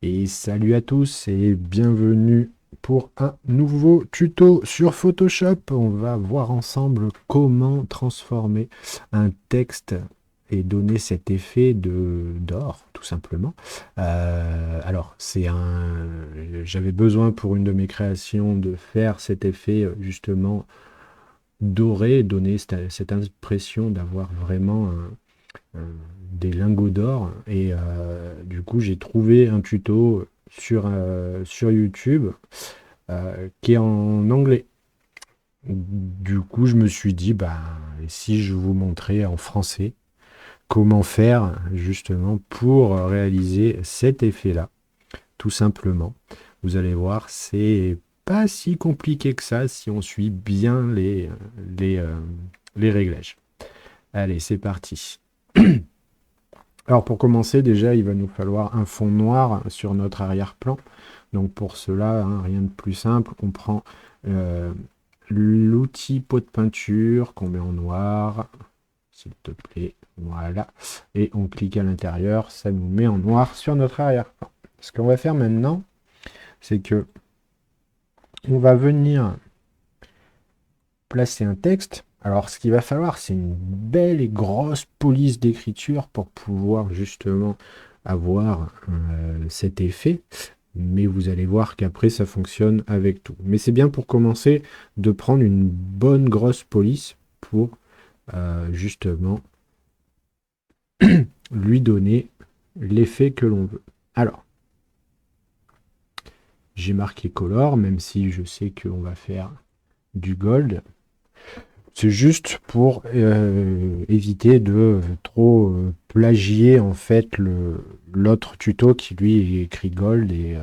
Et salut à tous et bienvenue pour un nouveau tuto sur Photoshop. On va voir ensemble comment transformer un texte et donner cet effet de d'or, tout simplement. Alors, j'avais besoin pour une de mes créations de faire cet effet justement doré, donner cette impression d'avoir vraiment euh, des lingots d'or. Et du coup, j'ai trouvé un tuto sur YouTube qui est en anglais. Du coup, je me suis dit, bah, si je vous montrais en français comment faire justement pour réaliser cet effet-là, tout simplement. Vous allez voir, c'est pas si compliqué que ça si on suit bien les, euh, les réglages. Allez, c'est parti. Alors pour commencer, déjà, il va nous falloir un fond noir sur notre arrière-plan. Donc pour cela, hein, rien de plus simple, on prend euh, l'outil pot de peinture qu'on met en noir, s'il te plaît, voilà, et on clique à l'intérieur, ça nous met en noir sur notre arrière-plan. Ce qu'on va faire maintenant, c'est que on va venir placer un texte. Alors ce qu'il va falloir, c'est une belle et grosse police d'écriture pour pouvoir justement avoir cet effet. Mais vous allez voir qu'après ça fonctionne avec tout. Mais c'est bien pour commencer de prendre une bonne grosse police pour justement lui donner l'effet que l'on veut. Alors, j'ai marqué color, même si je sais qu'on va faire du gold. C'est juste pour éviter de trop plagier en fait l'autre tuto qui lui est écrit gold et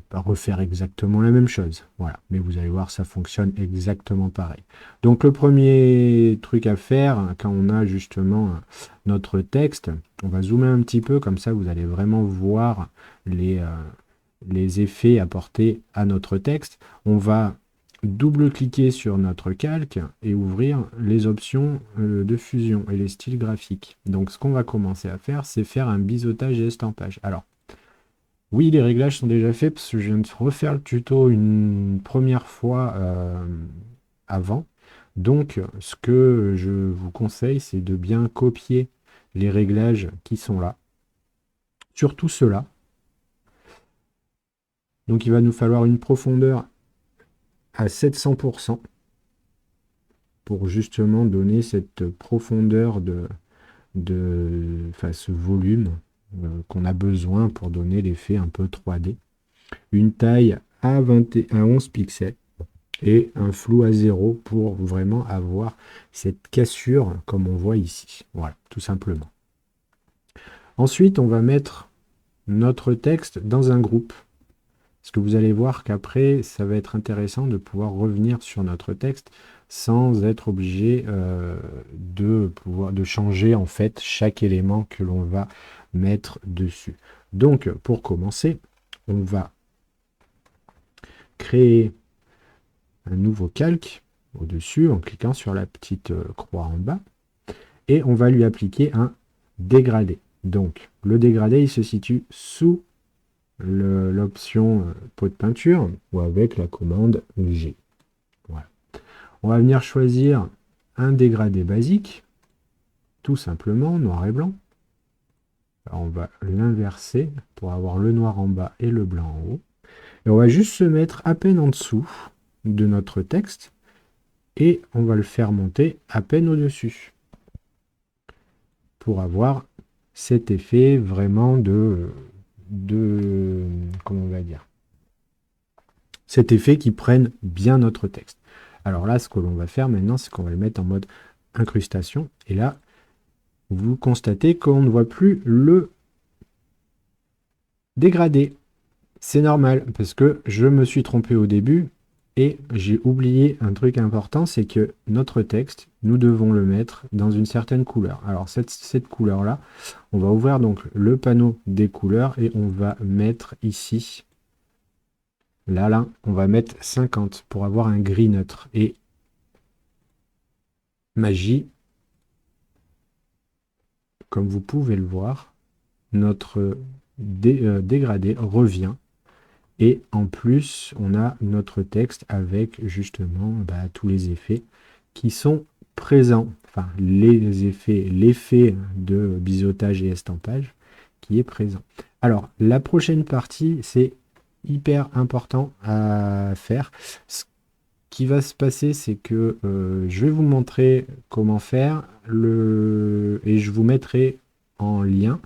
pas refaire exactement la même chose. Voilà, mais vous allez voir, ça fonctionne exactement pareil. Donc le premier truc à faire quand on a justement notre texte, on va zoomer un petit peu, comme ça vous allez vraiment voir les effets apportés à notre texte. On va double-cliquer sur notre calque et ouvrir les options de fusion et les styles graphiques. Donc ce qu'on va commencer à faire, c'est faire un biseautage et estampage. Alors, oui, les réglages sont déjà faits parce que je viens de refaire le tuto une première fois avant. Donc, ce que je vous conseille, c'est de bien copier les réglages qui sont là. Surtout ceux-là. Donc, il va nous falloir une profondeur à 700% pour justement donner cette profondeur enfin, ce volume qu'on a besoin pour donner l'effet un peu 3D. Une taille à 11 pixels et un flou à 0 pour vraiment avoir cette cassure comme on voit ici. Voilà, tout simplement. Ensuite, on va mettre notre texte dans un groupe. Parce que vous allez voir qu'après, ça va être intéressant de pouvoir revenir sur notre texte sans être obligé de changer en fait chaque élément que l'on va mettre dessus. Donc, pour commencer, on va créer un nouveau calque au-dessus en cliquant sur la petite croix en bas et on va lui appliquer un dégradé. Donc, le dégradé, il se situe sous l'option pot de peinture ou avec la commande G. Voilà. On va venir choisir un dégradé basique, tout simplement, noir et blanc. Alors, on va l'inverser pour avoir le noir en bas et le blanc en haut. Et on va juste se mettre à peine en dessous de notre texte et on va le faire monter à peine au-dessus pour avoir cet effet vraiment comment on va dire, cet effet qui prenne bien notre texte. Alors là, ce que l'on va faire maintenant, c'est qu'on va le mettre en mode incrustation. Et là, vous constatez qu'on ne voit plus le dégradé. C'est normal, parce que je me suis trompé au début et j'ai oublié un truc important, c'est que notre texte, nous devons le mettre dans une certaine couleur. Alors cette couleur-là, on va ouvrir donc le panneau des couleurs et on va mettre ici. Là, on va mettre 50 pour avoir un gris neutre. Et magie, comme vous pouvez le voir, notre dégradé revient. Et en plus, on a notre texte avec justement tous les effets qui sont présents. Enfin, l'effet de biseautage et estampage qui est présent. Alors, la prochaine partie, c'est hyper important à faire. Ce qui va se passer, c'est que je vais vous montrer comment faire et je vous mettrai en lien,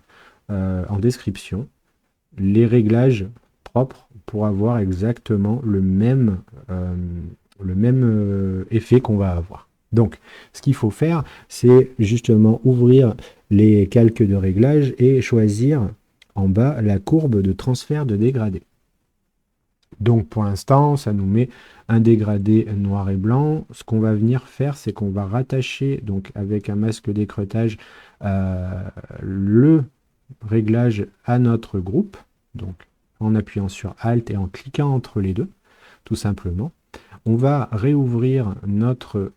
en description, les réglages propres pour avoir exactement le même effet qu'on va avoir. Donc, ce qu'il faut faire, c'est justement ouvrir les calques de réglage et choisir en bas la courbe de transfert de dégradé. Donc, pour l'instant, ça nous met un dégradé noir et blanc. Ce qu'on va venir faire, c'est qu'on va rattacher, donc avec un masque d'écreutage, le réglage à notre groupe. Donc, en appuyant sur Alt et en cliquant entre les deux, tout simplement. On va réouvrir notre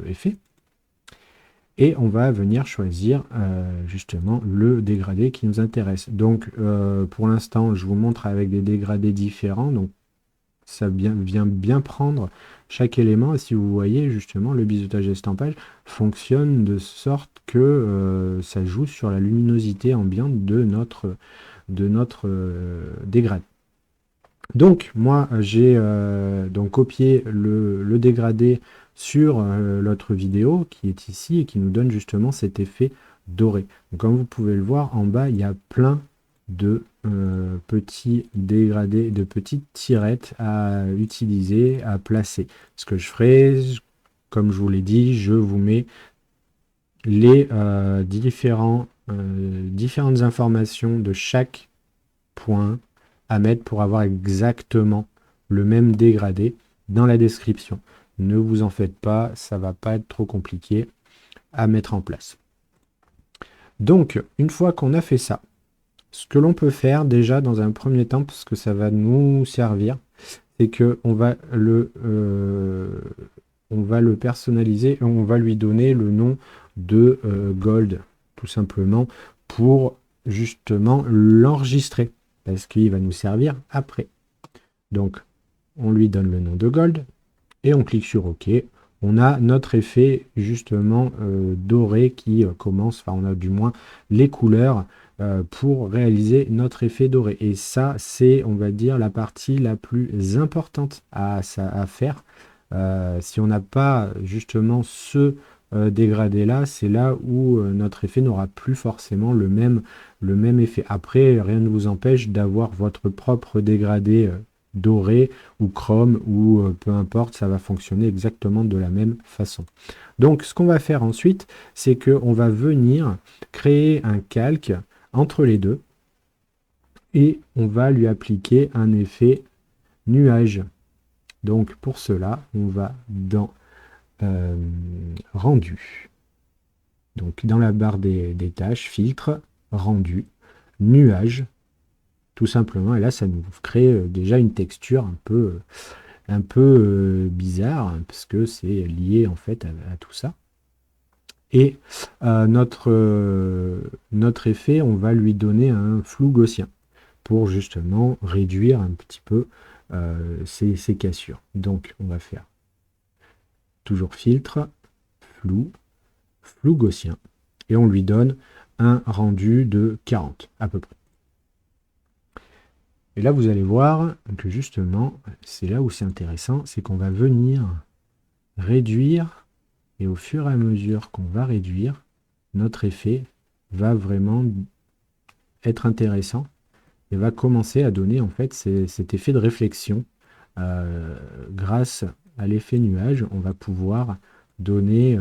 effet et on va venir choisir justement le dégradé qui nous intéresse. Donc, pour l'instant, je vous montre avec des dégradés différents. Donc, ça vient bien prendre chaque élément. Et si vous voyez, justement, le biseautage estampage fonctionne de sorte que ça joue sur la luminosité ambiante de notre dégradé. Donc, moi, j'ai donc copié le dégradé sur l'autre vidéo qui est ici et qui nous donne justement cet effet doré. Donc, comme vous pouvez le voir, en bas, il y a plein de petits dégradés, de petites tirettes à utiliser, à placer. Ce que je ferai, comme je vous l'ai dit, je vous mets les différentes informations de chaque point à mettre pour avoir exactement le même dégradé dans la description. Ne vous en faites pas, ça va pas être trop compliqué à mettre en place. Donc, une fois qu'on a fait ça, ce que l'on peut faire déjà dans un premier temps, parce que ça va nous servir, c'est que on va le personnaliser et on va lui donner le nom de Gold, tout simplement, pour justement l'enregistrer, parce qu'il va nous servir après. Donc, on lui donne le nom de Gold, et on clique sur OK. On a notre effet justement doré qui commence, enfin on a du moins les couleurs pour réaliser notre effet doré. Et ça, c'est, on va dire, la partie la plus importante à faire. Si on n'a pas justement ce dégradé là, c'est là où notre effet n'aura plus forcément le même effet. Après, rien ne vous empêche d'avoir votre propre dégradé doré ou chrome ou peu importe, ça va fonctionner exactement de la même façon. Donc ce qu'on va faire ensuite, c'est qu'on va venir créer un calque entre les deux et on va lui appliquer un effet nuage. Donc pour cela, on va dans rendu. Donc dans la barre des tâches, filtre, rendu, nuage, tout simplement. Et là, ça nous crée déjà une texture un peu bizarre, hein, parce que c'est lié en fait à tout ça. Et notre effet, on va lui donner un flou gaussien pour justement réduire un petit peu ces cassures. Donc, on va faire toujours filtre, flou gaussien, et on lui donne un rendu de 40 à peu près. Et là, vous allez voir que justement, c'est là où c'est intéressant, c'est qu'on va venir réduire, et au fur et à mesure qu'on va réduire, notre effet va vraiment être intéressant et va commencer à donner en fait cet effet de réflexion. Grâce à l'effet nuage, on va pouvoir donner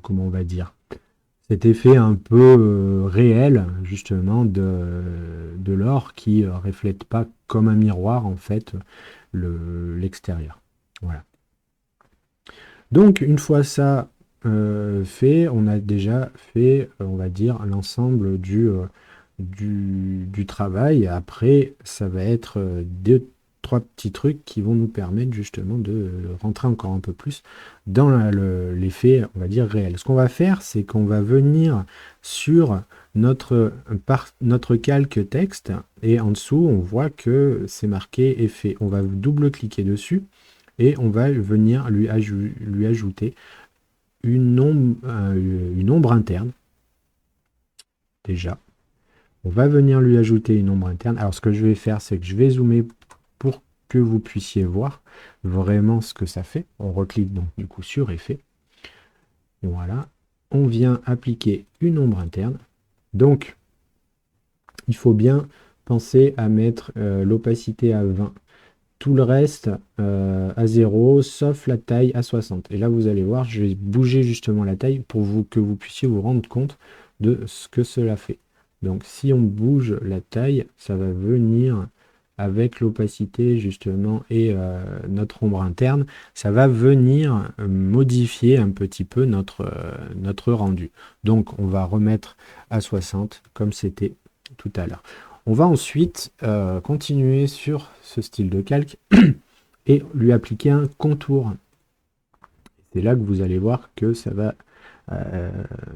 comment on va dire, cet effet un peu réel justement de l'or qui reflète pas comme un miroir en fait l'extérieur. Voilà. Donc une fois ça fait, on a déjà fait, on va dire, l'ensemble du travail. Après, ça va être trois petits trucs qui vont nous permettre justement de rentrer encore un peu plus dans l'effet, on va dire, réel. Ce qu'on va faire, c'est qu'on va venir sur notre calque texte et en dessous, on voit que c'est marqué effet. On va double-cliquer dessus et on va venir lui ajouter une ombre interne. Déjà, on va venir lui ajouter une ombre interne. Alors, ce que je vais faire, c'est que je vais zoomer pour que vous puissiez voir vraiment ce que ça fait. On reclique donc du coup sur effet. Voilà. On vient appliquer une ombre interne. Donc, il faut bien penser à mettre l'opacité à 20. Tout le reste à 0, sauf la taille à 60. Et là, vous allez voir, je vais bouger justement la taille pour que vous puissiez vous rendre compte de ce que cela fait. Donc, si on bouge la taille, ça va venir avec l'opacité justement et notre ombre interne, ça va venir modifier un petit peu notre rendu. Donc, on va remettre à 60 comme c'était tout à l'heure. On va ensuite continuer sur ce style de calque et lui appliquer un contour. C'est là que vous allez voir que ça va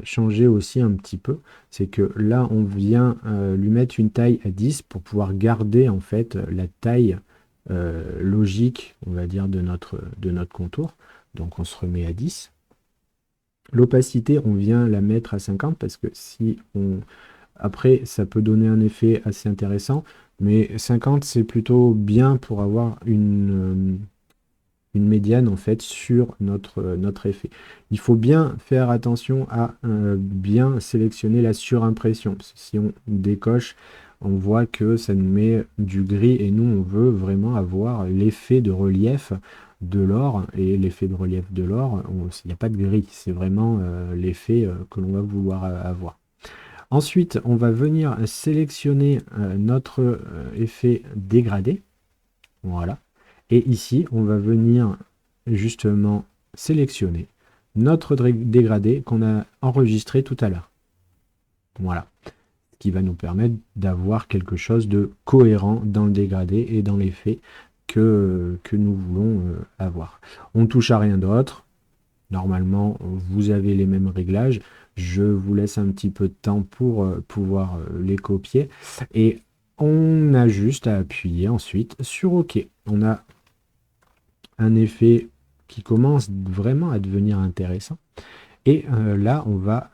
changer aussi un petit peu. C'est que là, on vient lui mettre une taille à 10 pour pouvoir garder en fait la taille logique, on va dire, de notre contour. Donc on se remet à 10. L'opacité, on vient la mettre à 50 parce que si on... Après, ça peut donner un effet assez intéressant, mais 50, c'est plutôt bien pour avoir une médiane en fait sur notre effet. Il faut bien faire attention à bien sélectionner la surimpression. Si on décoche, on voit que ça nous met du gris et nous, on veut vraiment avoir l'effet de relief de l'or. Et l'effet de relief de l'or, il n'y a pas de gris, c'est vraiment l'effet que l'on va vouloir avoir. Ensuite, on va venir sélectionner notre effet dégradé. Voilà. Et ici, on va venir justement sélectionner notre dégradé qu'on a enregistré tout à l'heure. Voilà. Ce qui va nous permettre d'avoir quelque chose de cohérent dans le dégradé et dans l'effet que nous voulons avoir. On ne touche à rien d'autre. Normalement, vous avez les mêmes réglages. Je vous laisse un petit peu de temps pour pouvoir les copier. Et on a juste à appuyer ensuite sur OK. On a un effet qui commence vraiment à devenir intéressant. Et là, on va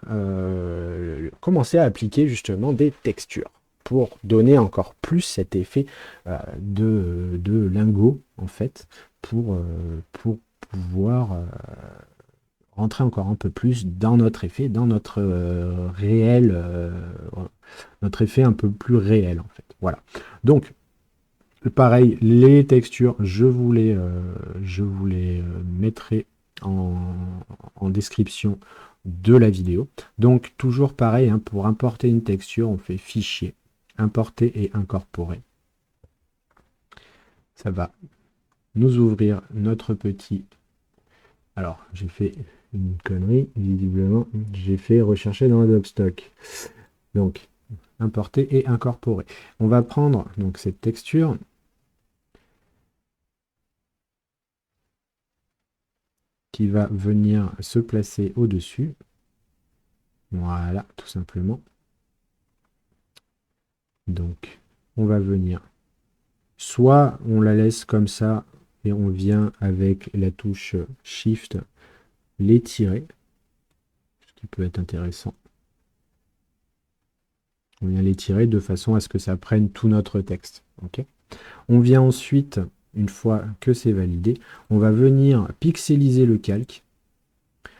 commencer à appliquer justement des textures pour donner encore plus cet effet de lingot, en fait, pour pouvoir rentrer encore un peu plus dans notre effet, dans notre réel, notre effet un peu plus réel, en fait. Voilà. Donc, pareil, les textures, je vous les mettrai en description de la vidéo. Donc, toujours pareil, hein, pour importer une texture, on fait Fichier, Importer et Incorporer. Ça va nous ouvrir notre petit... Alors, j'ai fait une connerie, visiblement, j'ai fait rechercher dans Adobe Stock. Donc, importer et incorporer. On va prendre donc cette texture qui va venir se placer au-dessus. Voilà, tout simplement. Donc, on va venir. Soit on la laisse comme ça et on vient avec la touche Shift l'étirer, ce qui peut être intéressant. On vient l'étirer de façon à ce que ça prenne tout notre texte. Okay. On vient ensuite, une fois que c'est validé, on va venir pixeliser le calque.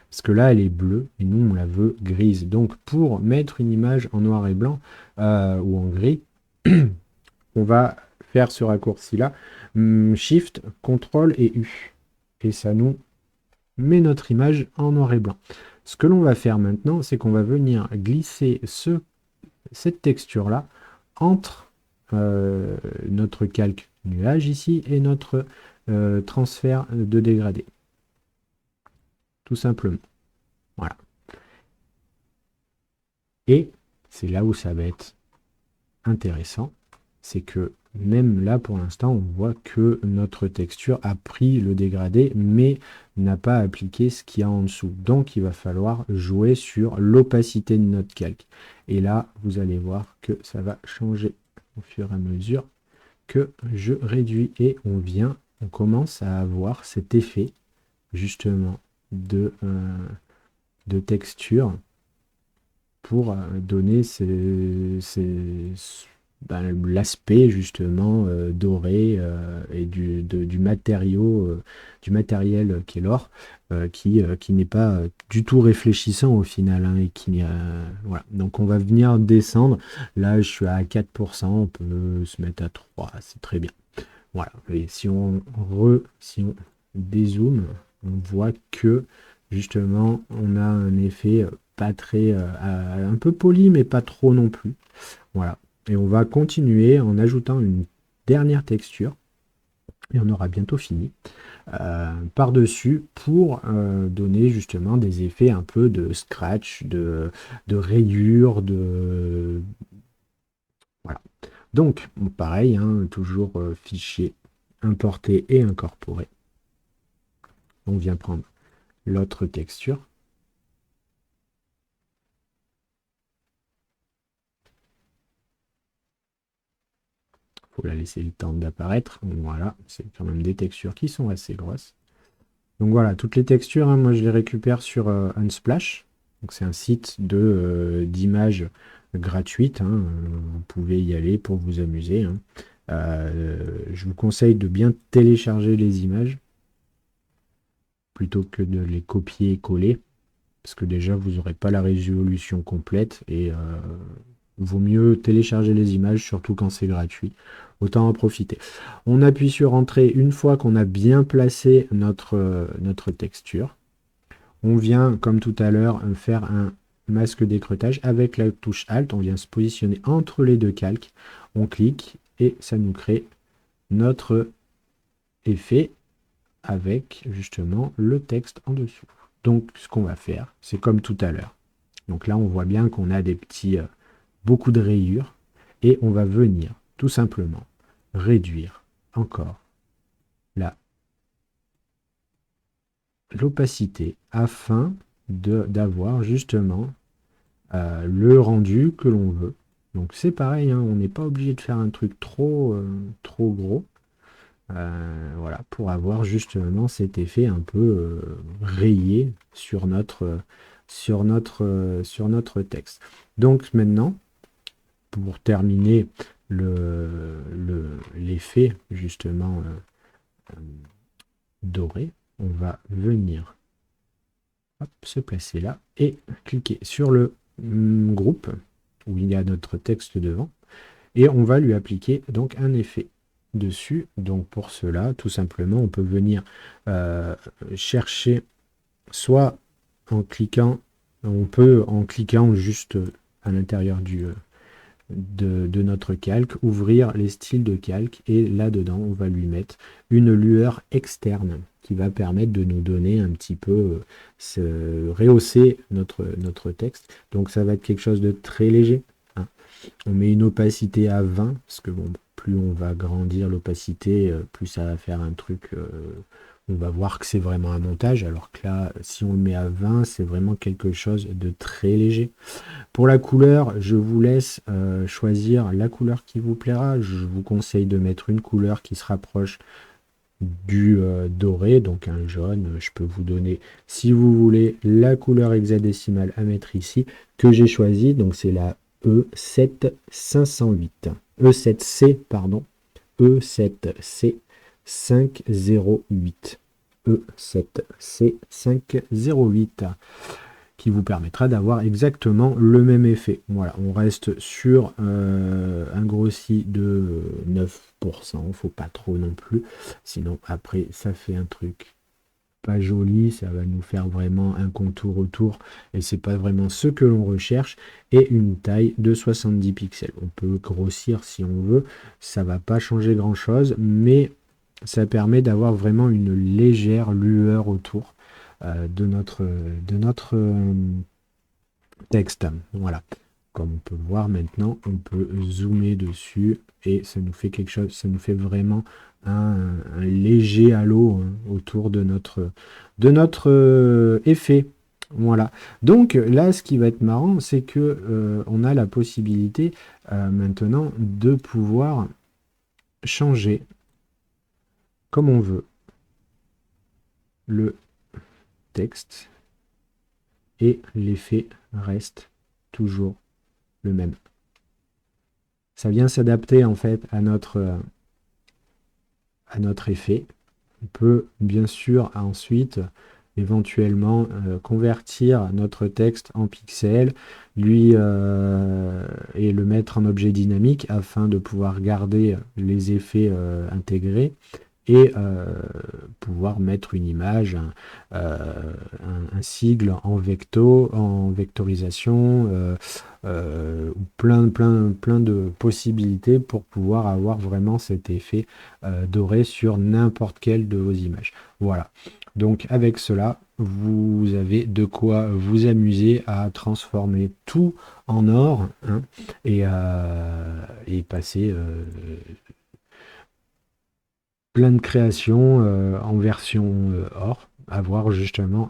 Parce que là, elle est bleue et nous, on la veut grise. Donc, pour mettre une image en noir et blanc ou en gris, on va faire ce raccourci-là. Shift, CTRL et U. Et ça nous met notre image en noir et blanc. Ce que l'on va faire maintenant, c'est qu'on va venir glisser cette texture-là entre notre calque nuage ici et notre transfert de dégradé. Tout simplement. Voilà. Et c'est là où ça va être intéressant, c'est que même là pour l'instant on voit que notre texture a pris le dégradé mais n'a pas appliqué ce qu'il y a en dessous. Donc il va falloir jouer sur l'opacité de notre calque. Et là vous allez voir que ça va changer au fur et à mesure que je réduis et on commence à avoir cet effet justement de texture pour donner l'aspect justement doré et du matériel qui est l'or, qui n'est pas du tout réfléchissant au final, hein, et voilà. Donc on va venir descendre. Là je suis à 4%, on peut se mettre à 3, c'est très bien. Voilà. Et si on dézoome, on voit que justement on a un effet pas très un peu poli mais pas trop non plus. Voilà. Et on va continuer en ajoutant une dernière texture et on aura bientôt fini par-dessus pour donner justement des effets un peu de scratch, de rayures, voilà. Donc pareil, hein, toujours fichier importer et incorporer. On vient prendre l'autre texture. Faut la laisser le temps d'apparaître. Voilà, c'est quand même des textures qui sont assez grosses. Donc voilà, toutes les textures, hein, moi je les récupère sur Unsplash. Donc c'est un site d'images gratuites, hein. Vous pouvez y aller pour vous amuser, hein. Je vous conseille de bien télécharger les images plutôt que de les copier et coller, parce que déjà vous n'aurez pas la résolution complète et vaut mieux télécharger les images, surtout quand c'est gratuit. Autant en profiter. On appuie sur Entrée une fois qu'on a bien placé notre texture. On vient, comme tout à l'heure, faire un masque d'écreutage avec la touche Alt. On vient se positionner entre les deux calques. On clique et ça nous crée notre effet avec justement le texte en dessous. Donc ce qu'on va faire, c'est comme tout à l'heure. Donc là, on voit bien qu'on a des petits, beaucoup de rayures et on va venir tout simplement réduire encore l'opacité afin d'avoir justement le rendu que l'on veut. Donc c'est pareil, hein, on n'est pas obligé de faire un truc trop gros. Voilà, pour avoir justement cet effet un peu rayé sur notre texte. Donc maintenant, pour terminer l'effet justement doré, on va venir se placer là et cliquer sur le groupe où il y a notre texte devant et on va lui appliquer donc un effet dessus. Donc pour cela, tout simplement, on peut venir chercher soit en cliquant, on peut en cliquant juste à l'intérieur de notre calque, ouvrir les styles de calque et là-dedans, on va lui mettre une lueur externe qui va permettre de nous donner un petit peu, rehausser notre texte. Donc ça va être quelque chose de très léger, hein. On met une opacité à 20, parce que bon, plus on va grandir l'opacité, plus ça va faire un truc, on va voir que c'est vraiment un montage, alors que là, si on le met à 20, c'est vraiment quelque chose de très léger. Pour la couleur, je vous laisse choisir la couleur qui vous plaira. Je vous conseille de mettre une couleur qui se rapproche du doré, donc un jaune. Je peux vous donner, si vous voulez, la couleur hexadécimale à mettre ici, que j'ai choisie, donc c'est la E7508. E7C, pardon. E7C 508. E7C 508. Qui vous permettra d'avoir exactement le même effet. Voilà, on reste sur un grossi de 9%, faut pas trop non plus, sinon après ça fait un truc pas joli, ça va nous faire vraiment un contour autour et c'est pas vraiment ce que l'on recherche. Et une taille de 70 pixels, on peut grossir si on veut, ça va pas changer grand chose, mais ça permet d'avoir vraiment une légère lueur autour de notre texte. Voilà. comme on peut le voir maintenant, on peut zoomer dessus et ça nous fait quelque chose, ça nous fait vraiment un léger halo hein, autour de notre effet. Voilà. Donc là, ce qui va être marrant, c'est que on a la possibilité maintenant de pouvoir changer comme on veut le texte et l'effet reste toujours le même. Ça vient s'adapter en fait à notre effet. On peut bien sûr ensuite éventuellement convertir notre texte en pixels, lui et le mettre en objet dynamique afin de pouvoir garder les effets intégrés et pouvoir mettre une image, un sigle en en vectorisation, ou plein de possibilités pour pouvoir avoir vraiment cet effet doré sur n'importe quelle de vos images. Voilà. Donc avec cela, vous avez de quoi vous amuser à transformer tout en or hein, et passer plein de créations en version or, avoir justement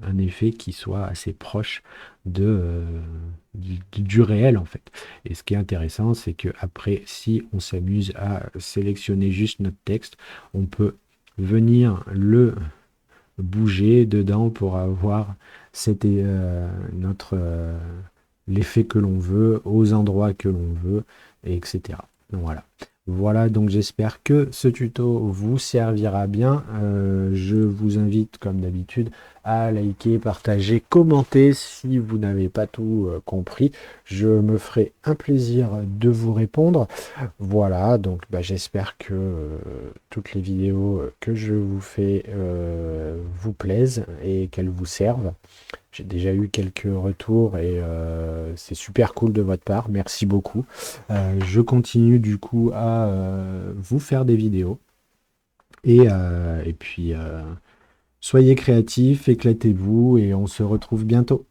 un effet qui soit assez proche du réel en fait. Et ce qui est intéressant, c'est que après, si on s'amuse à sélectionner juste notre texte, on peut venir le bouger dedans pour avoir l'effet que l'on veut, aux endroits que l'on veut, etc. Donc voilà. Voilà, donc j'espère que ce tuto vous servira bien. Je vous invite, comme d'habitude, à liker, partager, commenter si vous n'avez pas tout compris. Je me ferai un plaisir de vous répondre. Voilà, donc j'espère que toutes les vidéos que je vous fais vous plaisent et qu'elles vous servent. J'ai déjà eu quelques retours et c'est super cool de votre part. Merci beaucoup. Je continue du coup à vous faire des vidéos. Et puis, soyez créatifs, éclatez-vous et on se retrouve bientôt.